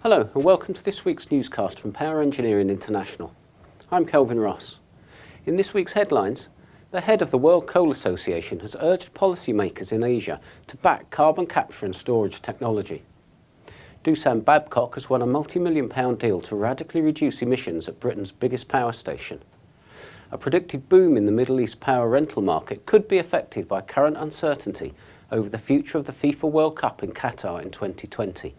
Hello and welcome to this week's newscast from Power Engineering International. I'm Kelvin Ross. In this week's headlines, the head of the World Coal Association has urged policymakers in Asia to back carbon capture and storage technology. Doosan Babcock has won a multi-million-pound deal to radically reduce emissions at Britain's biggest power station. A predicted boom in the Middle East power rental market could be affected by current uncertainty over the future of the FIFA World Cup in Qatar in 2020.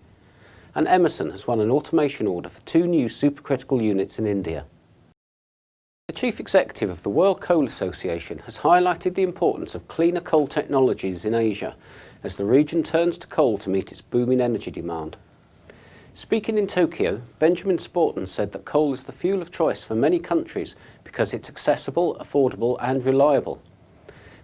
And Emerson has won an automation order for 2 new supercritical units in India. The Chief Executive of the World Coal Association has highlighted the importance of cleaner coal technologies in Asia as the region turns to coal to meet its booming energy demand. Speaking in Tokyo, Benjamin Sporton said that coal is the fuel of choice for many countries because it's accessible, affordable and reliable.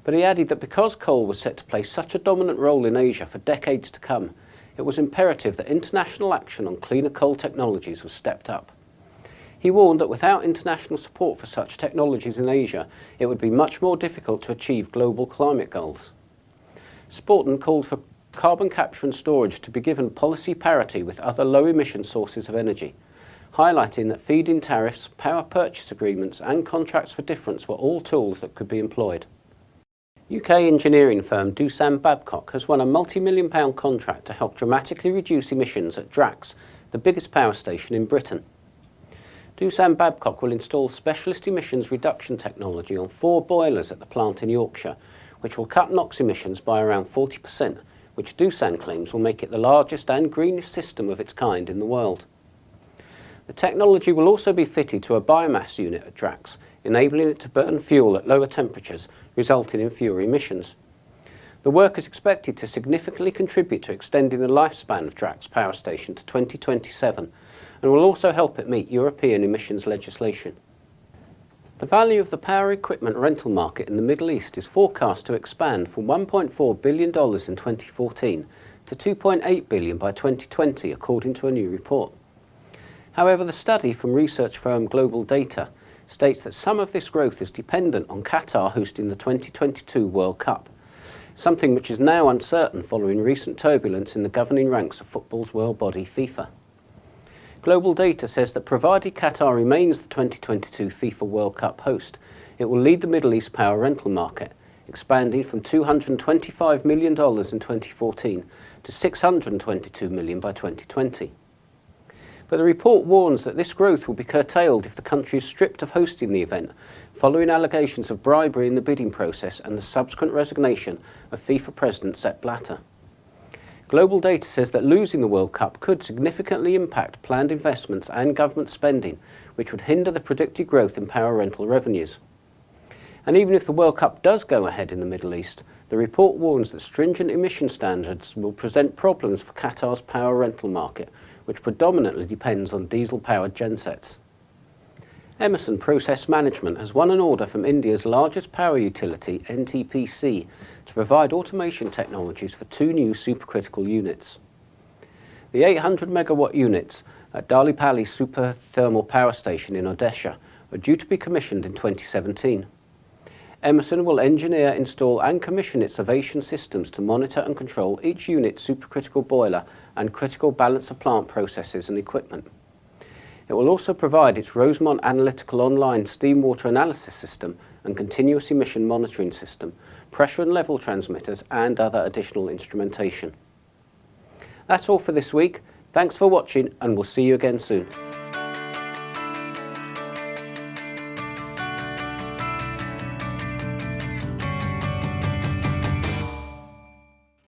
But he added that because coal was set to play such a dominant role in Asia for decades to come, it was imperative that international action on cleaner coal technologies was stepped up. He warned that without international support for such technologies in Asia, it would be much more difficult to achieve global climate goals. Sporton called for carbon capture and storage to be given policy parity with other low-emission sources of energy, highlighting that feed-in tariffs, power purchase agreements and contracts for difference were all tools that could be employed. UK engineering firm Doosan Babcock has won a multi-million-pound contract to help dramatically reduce emissions at Drax, the biggest power station in Britain. Doosan Babcock will install specialist emissions reduction technology on 4 boilers at the plant in Yorkshire, which will cut NOx emissions by around 40%, which Doosan claims will make it the largest and greenest system of its kind in the world. The technology will also be fitted to a biomass unit at Drax, enabling it to burn fuel at lower temperatures, resulting in fewer emissions. The work is expected to significantly contribute to extending the lifespan of Drax power station to 2027 and will also help it meet European emissions legislation. The value of the power equipment rental market in the Middle East is forecast to expand from $1.4 billion in 2014 to $2.8 billion by 2020, according to a new report. However, the study from research firm Global Data states that some of this growth is dependent on Qatar hosting the 2022 World Cup, something which is now uncertain following recent turbulence in the governing ranks of football's world body FIFA. Global Data says that provided Qatar remains the 2022 FIFA World Cup host, it will lead the Middle East power rental market, expanding from $225 million in 2014 to $622 million by 2020. But the report warns that this growth will be curtailed if the country is stripped of hosting the event, following allegations of bribery in the bidding process and the subsequent resignation of FIFA President Sepp Blatter. Global Data says that losing the World Cup could significantly impact planned investments and government spending, which would hinder the predicted growth in power rental revenues. And even if the World Cup does go ahead in the Middle East, the report warns that stringent emission standards will present problems for Qatar's power rental market, which predominantly depends on diesel-powered gensets. Emerson Process Management has won an order from India's largest power utility, NTPC, to provide automation technologies for 2 new supercritical units. The 800 megawatt units at Dalipalli Super Thermal Power Station in Odisha are due to be commissioned in 2017. Emerson will engineer, install and commission its Ovation systems to monitor and control each unit's supercritical boiler and critical balance of plant processes and equipment. It will also provide its Rosemont Analytical Online Steam Water Analysis System and Continuous Emission Monitoring System, pressure and level transmitters and other additional instrumentation. That's all for this week. Thanks for watching and we'll see you again soon.